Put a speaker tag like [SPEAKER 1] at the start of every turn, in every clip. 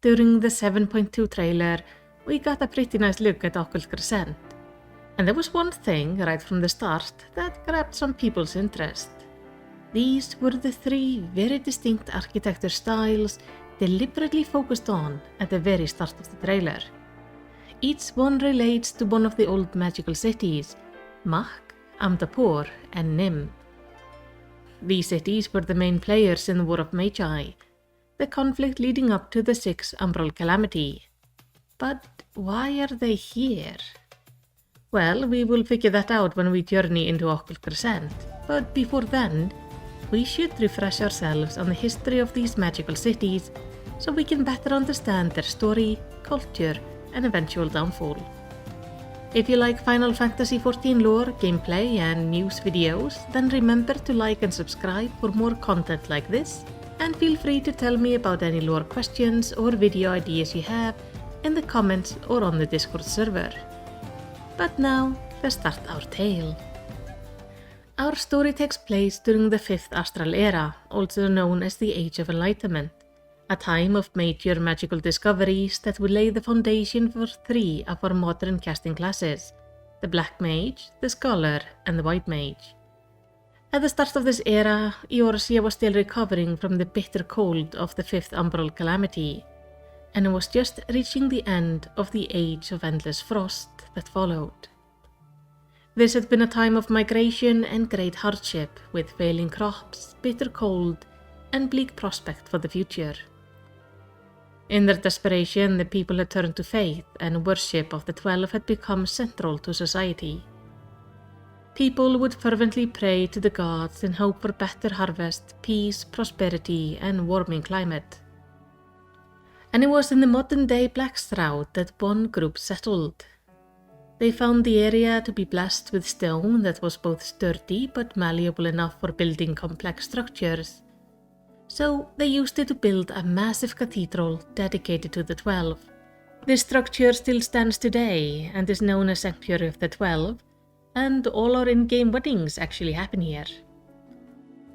[SPEAKER 1] during the 7.2 trailer, we got a pretty nice look at Occult Crescent. And there was one thing right from the start that grabbed some people's interest. These were the three very distinct architecture styles deliberately focused on at the very start of the trailer. Each one relates to one of the old magical cities, Mach, Amdapor, and Nim. These cities were the main players in the War of Magi, the conflict leading up to the 6th Umbral Calamity. But why are they here? Well, we will figure that out when we journey into Occult Crescent, but before then, we should refresh ourselves on the history of these magical cities so we can better understand their story, culture, and eventual downfall. If you like Final Fantasy XIV lore, gameplay, and news videos, then remember to like and subscribe for more content like this, and feel free to tell me about any lore questions or video ideas you have in the comments or on the Discord server. But now, let's start our tale. Our story takes place during the Fifth Astral Era, also known as the Age of Enlightenment, a time of major magical discoveries that will lay the foundation for three of our modern casting classes, the Black Mage, the Scholar, and the White Mage. At the start of this era, Eorzea was still recovering from the bitter cold of the 5th Umbral Calamity, and was just reaching the end of the Age of Endless Frost that followed. This had been a time of migration and great hardship, with failing crops, bitter cold, and bleak prospect for the future. In their desperation, the people had turned to faith, and worship of the 12 had become central to society. People would fervently pray to the gods in hope for better harvest, peace, prosperity, and warming climate. And it was in the modern-day Blackshroud that one group settled. They found the area to be blessed with stone that was both sturdy but malleable enough for building complex structures. So they used it to build a massive cathedral dedicated to the 12. This structure still stands today and is known as Sanctuary of the 12, and all our in-game weddings actually happen here.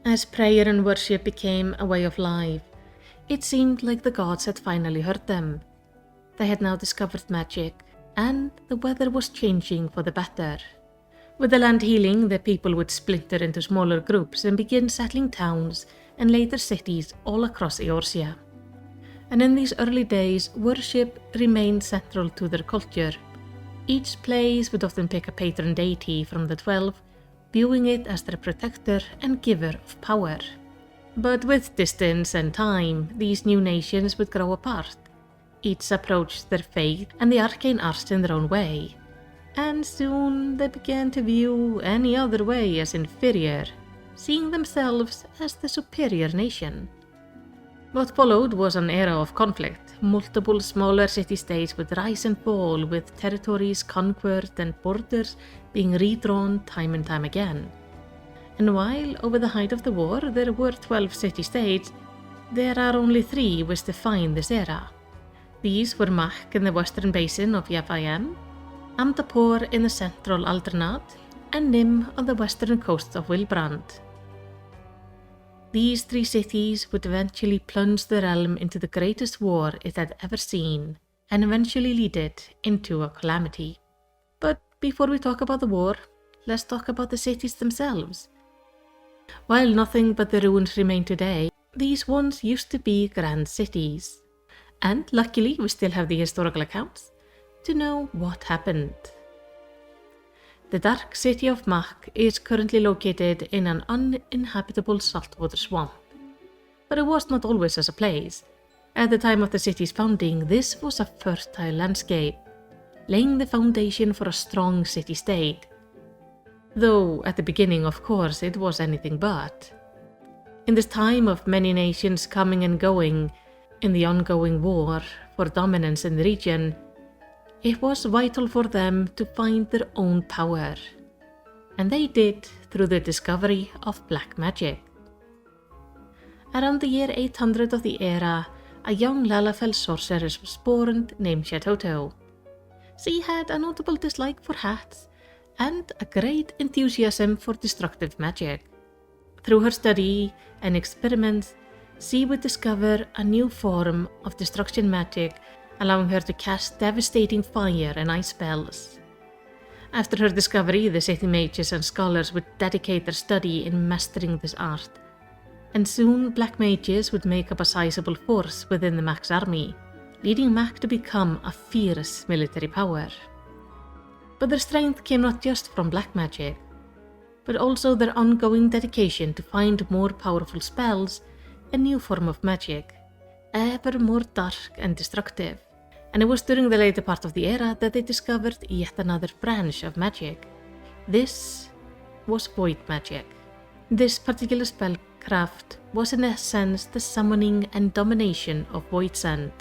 [SPEAKER 1] As prayer and worship became a way of life, it seemed like the gods had finally heard them. They had now discovered magic, and the weather was changing for the better. With the land healing, the people would splinter into smaller groups and begin settling towns and later cities all across Eorzea. And in these early days, worship remained central to their culture. Each place would often pick a patron deity from the 12, viewing it as their protector and giver of power. But with distance and time, these new nations would grow apart. Each approached their faith and the arcane arts in their own way, and soon they began to view any other way as inferior, seeing themselves as the superior nation. What followed was an era of conflict. Multiple smaller city-states would rise and fall, with territories conquered and borders being redrawn time and time again. And while over the height of the war there were 12 city-states, there are only 3 which define this era. These were Mach in the western basin of FFXIV, Amdapor in the central Aldernate, and Nym on the western coast of Wilbrand. These 3 cities would eventually plunge the realm into the greatest war it had ever seen, and eventually lead it into a calamity. But before we talk about the war, let's talk about the cities themselves. While nothing but the ruins remain today, these once used to be grand cities. And luckily we still have the historical accounts to know what happened. The dark city of Mach is currently located in an uninhabitable saltwater swamp. But it was not always as a place. At the time of the city's founding, this was a fertile landscape, laying the foundation for a strong city-state. Though at the beginning, of course, it was anything but. In this time of many nations coming and going, in the ongoing war for dominance in the region, it was vital for them to find their own power. And they did through the discovery of black magic. Around the year 800 of the era, a young Lalafell sorceress was born named Shatoto. She had a notable dislike for hats and a great enthusiasm for destructive magic. Through her study and experiments, she would discover a new form of destruction magic, allowing her to cast devastating fire and ice spells. After her discovery, the city mages and scholars would dedicate their study in mastering this art, and soon black mages would make up a sizable force within the Mach's army, leading Mach to become a fierce military power. But their strength came not just from black magic, but also their ongoing dedication to find more powerful spells, a new form of magic, ever more dark and destructive. And it was during the later part of the era that they discovered yet another branch of magic. This was void magic. This particular spellcraft was in essence the summoning and domination of void sand.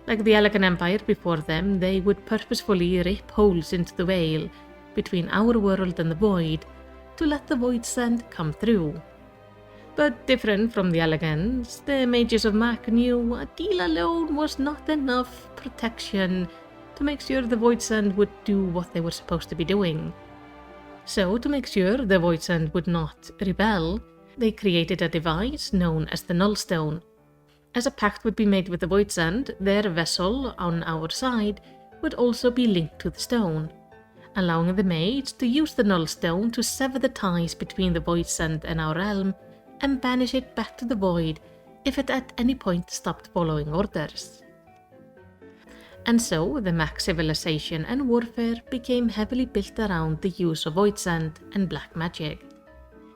[SPEAKER 1] Like the Elegant Empire before them, they would purposefully rip holes into the veil between our world and the void to let the void sand come through. But different from the Elegants, the mages of Mach knew a deal alone was not enough protection to make sure the void sand would do what they were supposed to be doing. So, to make sure the void sand would not rebel, they created a device known as the Nullstone. As a pact would be made with the void sand, their vessel on our side would also be linked to the stone, allowing the mage to use the Nullstone to sever the ties between the void sand and our realm and banish it back to the void if it at any point stopped following orders. And so the Mach civilization and warfare became heavily built around the use of void sand and black magic,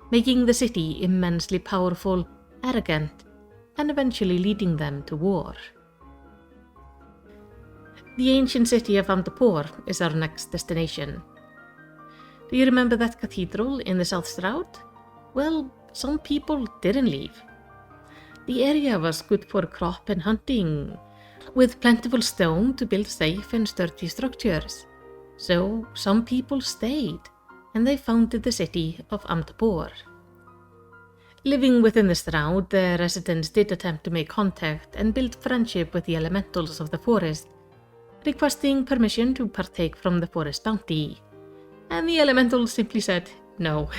[SPEAKER 1] making the city immensely powerful, arrogant, and eventually leading them to war. The ancient city of Amdapor is our next destination. Do you remember that cathedral in the South Stroud? Well, some people didn't leave. The area was good for crop and hunting, with plentiful stone to build safe and sturdy structures. So some people stayed, and they founded the city of Amdapor. Living within the Stroud, the residents did attempt to make contact and build friendship with the elementals of the forest, requesting permission to partake from the forest bounty. And the elementals simply said no.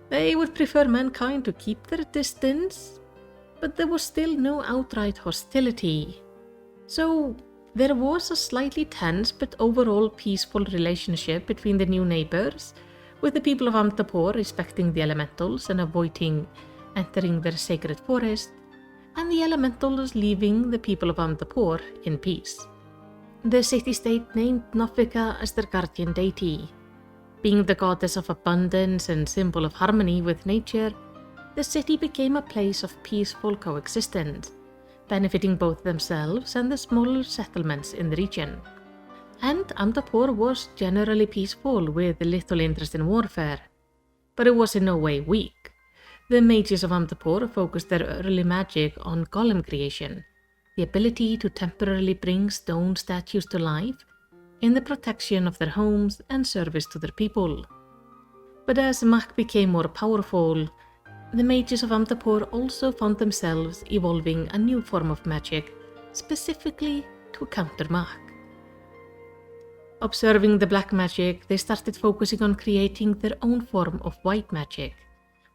[SPEAKER 1] They would prefer mankind to keep their distance, but there was still no outright hostility. So there was a slightly tense but overall peaceful relationship between the new neighbors, with the people of Amdapor respecting the elementals and avoiding entering their sacred forest, and the elementals leaving the people of Amdapor in peace. The city-state named Nofika as their guardian deity. Being the goddess of abundance and symbol of harmony with nature, the city became a place of peaceful coexistence, benefiting both themselves and the smaller settlements in the region. And Amdapor was generally peaceful with little interest in warfare, but it was in no way weak. The mages of Amdapor focused their early magic on golem creation, the ability to temporarily bring stone statues to life, in the protection of their homes and service to their people. But as Mach became more powerful, the mages of Amdapor also found themselves evolving a new form of magic, specifically to counter Mach. Observing the black magic, they started focusing on creating their own form of white magic,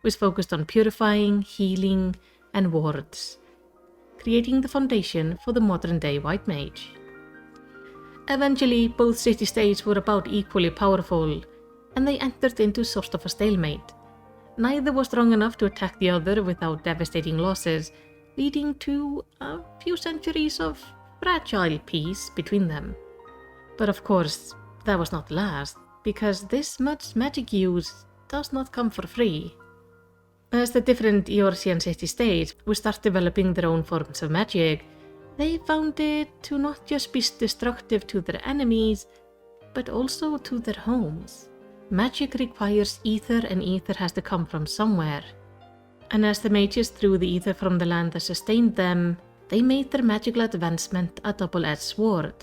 [SPEAKER 1] which focused on purifying, healing, and wards, creating the foundation for the modern-day white mage. Eventually, both city-states were about equally powerful, and they entered into sort of a stalemate. Neither was strong enough to attack the other without devastating losses, leading to a few centuries of fragile peace between them. But of course, that was not the last, because this much magic use does not come for free. As the different Eorzean city-states would start developing their own forms of magic, they found it to not just be destructive to their enemies, but also to their homes. Magic requires ether, and ether has to come from somewhere. And as the mages drew the ether from the land that sustained them, they made their magical advancement a double-edged sword.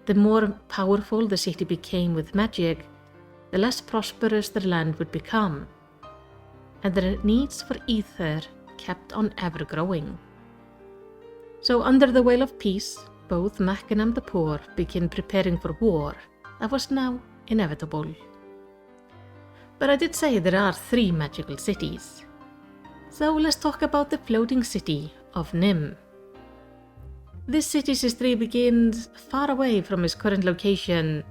[SPEAKER 1] The more powerful the city became with magic, the less prosperous their land would become, and their needs for ether kept on ever growing. So under the Veil of Peace, both Mach and Amdapor began preparing for war that was now inevitable. But I did say there are 3 magical cities. So let's talk about the floating city of Nym. This city's history begins far away from its current location,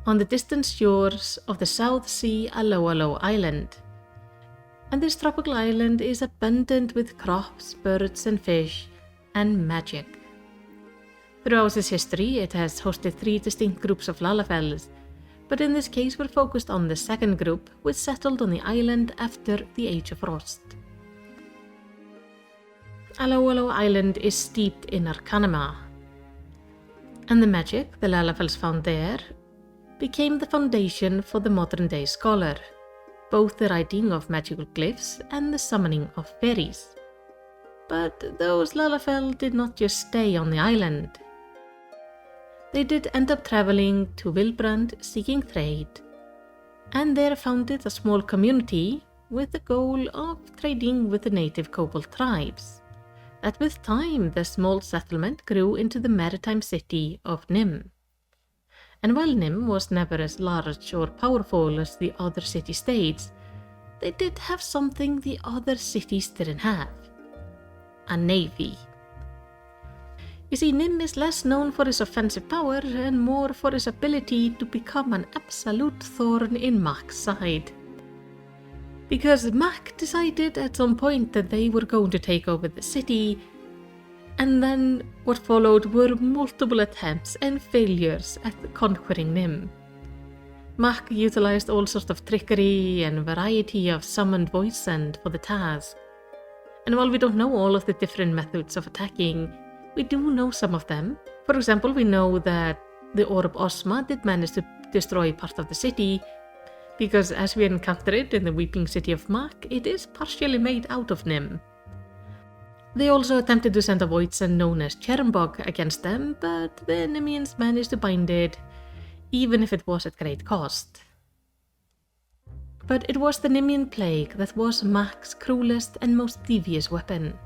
[SPEAKER 1] on the distant shores of the South Sea Aloalo Island. And this tropical island is abundant with crops, birds and fish, and magic. Throughout its history, it has hosted 3 distinct groups of Lalafels, but in this case we're focused on the second group, which settled on the island after the Age of Frost. Aloalo Island is steeped in arcana, and the magic the Lalafels found there became the foundation for the modern-day scholar, both the writing of magical glyphs and the summoning of fairies. But those Lalafel did not just stay on the island. They did end up traveling to Wilbrand seeking trade, and there founded a small community with the goal of trading with the native kobold tribes. That with time the small settlement grew into the maritime city of Nym. And while Nym was never as large or powerful as the other city-states, they did have something the other cities didn't have: a navy. You see, Nym is less known for its offensive power and more for its ability to become an absolute thorn in Mach's side. Because Mach decided at some point that they were going to take over the city, and then what followed were multiple attempts and failures at conquering Nym. Mach utilized all sorts of trickery and variety of summoned void send for the task. And while we don't know all of the different methods of attacking, we do know some of them. For example, we know that the Orb Osma did manage to destroy part of the city, because as we encounter it in the Weeping City of Mach, it is partially made out of Nym. They also attempted to send a void send known as Chermbog against them, but the Nymians managed to bind it, even if it was at great cost. But it was the Nymian plague that was Mach's cruelest and most devious weapon.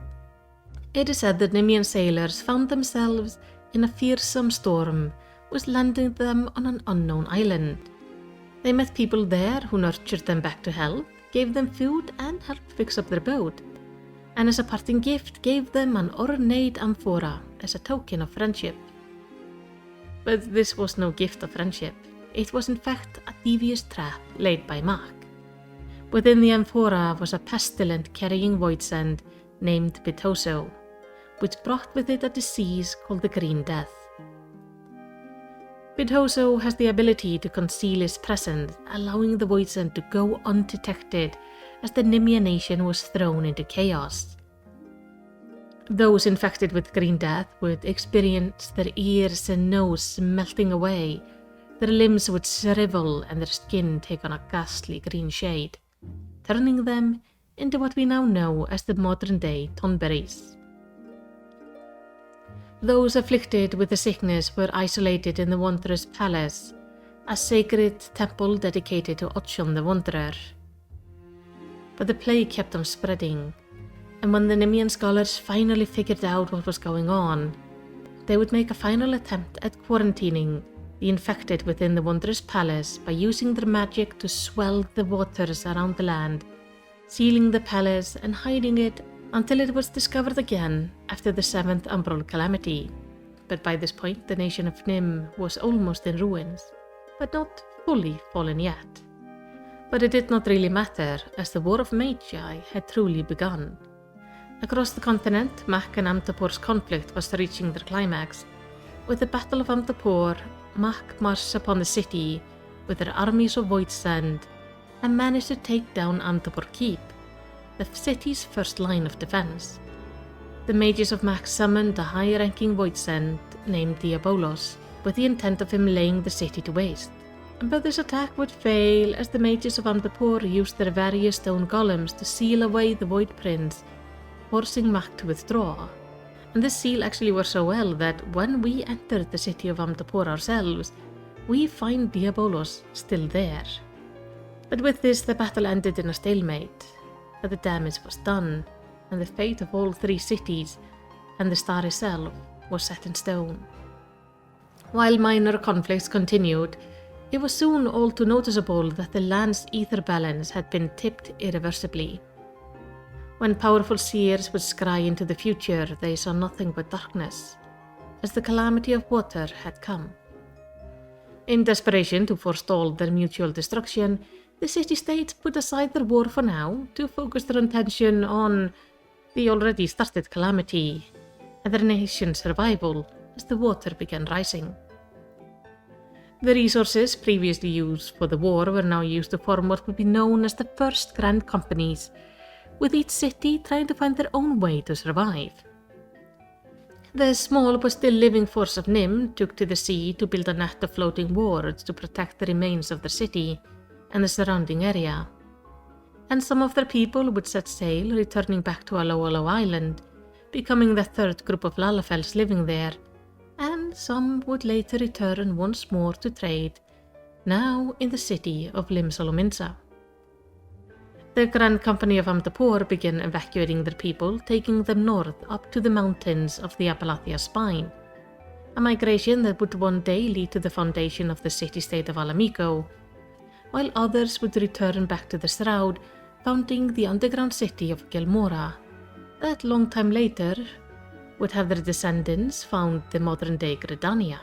[SPEAKER 1] It is said that Nymian sailors found themselves in a fearsome storm, which landed them on an unknown island. They met people there who nurtured them back to health, gave them food and helped fix up their boat, and as a parting gift gave them an ornate amphora as a token of friendship. But this was no gift of friendship. It was in fact a devious trap laid by Mach. Within the amphora was a pestilent carrying void send named Bitoso, which brought with it a disease called the Green Death. Bitoso has the ability to conceal his presence, allowing the void send to go undetected as the Nymian nation was thrown into chaos. Those infected with Green Death would experience their ears and nose melting away, their limbs would shrivel and their skin take on a ghastly green shade, turning them into what we now know as the modern-day Tonberries. Those afflicted with the sickness were isolated in the Wanderer's Palace, a sacred temple dedicated to Othon the Wanderer. But the plague kept on spreading, and when the Nymian scholars finally figured out what was going on, they would make a final attempt at quarantining the infected within the Wanderer's Palace by using their magic to swell the waters around the land, sealing the palace and hiding it until it was discovered again after the 7th umbral calamity. But by this point the nation of Nym was almost in ruins, but not fully fallen yet. But it did not really matter, as the War of Magi had truly begun. Across the continent, Mach and Amdapor's conflict was reaching their climax. With the Battle of Amdapor, Mach marched upon the city with their armies of void send and managed to take down Amdapor Keep, the city's first line of defense. The mages of Mach summoned a high-ranking void send named Diabolos, with the intent of him laying the city to waste. But this attack would fail, as the mages of Amdapor used their various stone golems to seal away the Void Prince, forcing Mach to withdraw. And this seal actually worked so well that when we entered the city of Amdapor ourselves, we find Diabolos still there. But with this, the battle ended in a stalemate. But the damage was done, and the fate of all 3 cities and the star itself was set in stone. While minor conflicts continued, it was soon all too noticeable that the land's ether balance had been tipped irreversibly. When powerful seers would scry into the future, they saw nothing but darkness, as the calamity of water had come. In desperation to forestall their mutual destruction, the city-states put aside their war for now to focus their attention on the already started calamity and their nation's survival as the water began rising. The resources previously used for the war were now used to form what would be known as the First Grand Companies, with each city trying to find their own way to survive. The small but still living force of Nym took to the sea to build a net of floating wards to protect the remains of their city and the surrounding area. And some of their people would set sail, returning back to Aloalo Island, becoming the third group of Lalafels living there, and some would later return once more to trade, now in the city of Lim-Solominsa. The Grand Company of Amdapor began evacuating their people, taking them north up to the mountains of the Appalachia Spine, a migration that would one day lead to the foundation of the city-state of Alamico, while others would return back to the Shroud, founding the underground city of Gilmora, that long time later would have their descendants found the modern-day Gridania.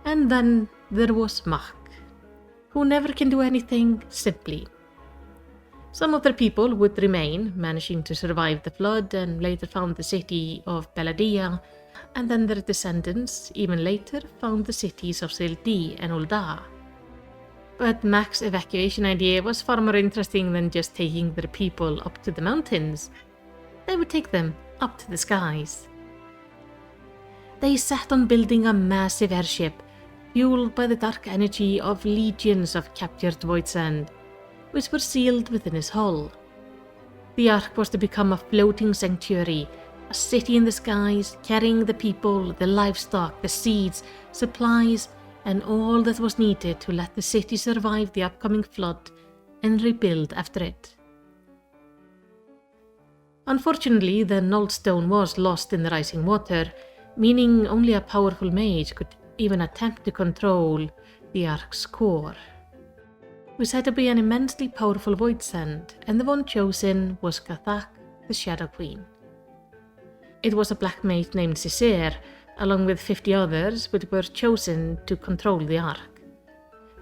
[SPEAKER 1] And then there was Mach, who never can do anything simply. Some of their people would remain, managing to survive the flood and later found the city of Belladia, and then their descendants, even later, found the cities of Sildee and ul'dah. But Mach's evacuation idea was far more interesting than just taking their people up to the mountains. They would take them up to the skies. They sat on building a massive airship, fueled by the dark energy of legions of captured voidsand, which were sealed within his hull. The Ark was to become a floating sanctuary, a city in the skies, carrying the people, the livestock, the seeds, supplies, and all that was needed to let the city survive the upcoming flood and rebuild after it. Unfortunately, the null stone was lost in the rising water, meaning only a powerful mage could even attempt to control the Ark's core, which had to be an immensely powerful voidsand, and the one chosen was Gathak, the Shadow Queen. It was a black mage named Césaire, along with 50 others, which were chosen to control the Ark.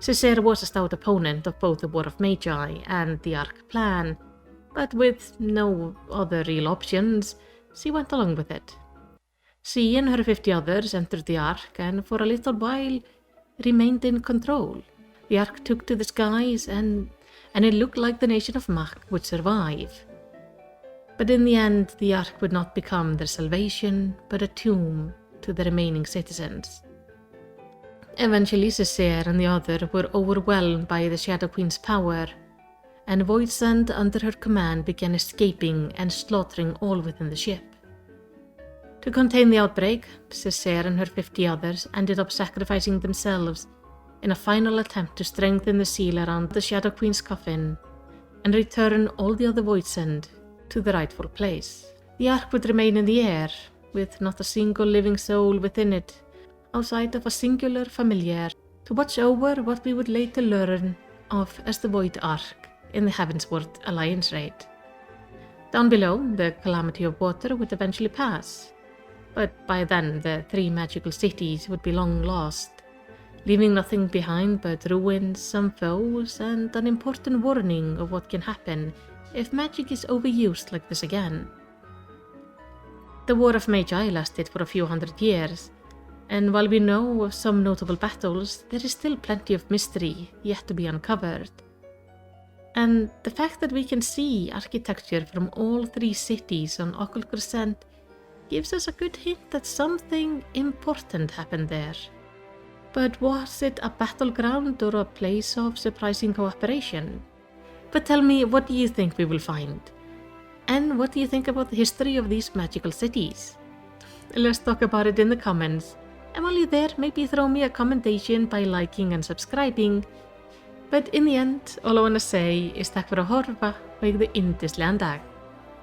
[SPEAKER 1] Césaire was a stout opponent of both the War of Magi and the Ark plan, but with no other real options, she went along with it. She and her 50 others entered the Ark and for a little while remained in control. The Ark took to the skies and it looked like the nation of Mach would survive. But in the end, the Ark would not become their salvation, but a tomb to the remaining citizens. Eventually, Césaire and the other were overwhelmed by the Shadow Queen's power, and voidsand under her command began escaping and slaughtering all within the ship. To contain the outbreak, Césaire and her 50 others ended up sacrificing themselves in a final attempt to strengthen the seal around the Shadow Queen's coffin and return all the other voidsand to the rightful place. The Ark would remain in the air, with not a single living soul within it, outside of a singular familiar to watch over what we would later learn of as the Void Ark in the Heavensward alliance raid. Down below, the calamity of water would eventually pass, but by then the 3 magical cities would be long lost, leaving nothing behind but ruins, some foes, and an important warning of what can happen if magic is overused like this again. The War of Magi lasted for a few hundred years, and while we know of some notable battles, there is still plenty of mystery yet to be uncovered. And the fact that we can see architecture from all 3 cities on Occult Crescent gives us a good hint that something important happened there. But was it a battleground or a place of surprising cooperation? But tell me, what do you think we will find? And what do you think about the history of these magical cities? Let's talk about it in the comments. And while you're there, maybe throw me a commendation by liking and subscribing. But in the end, all I want to say is takk fyrir að horfa og eigðu yndislegan dag.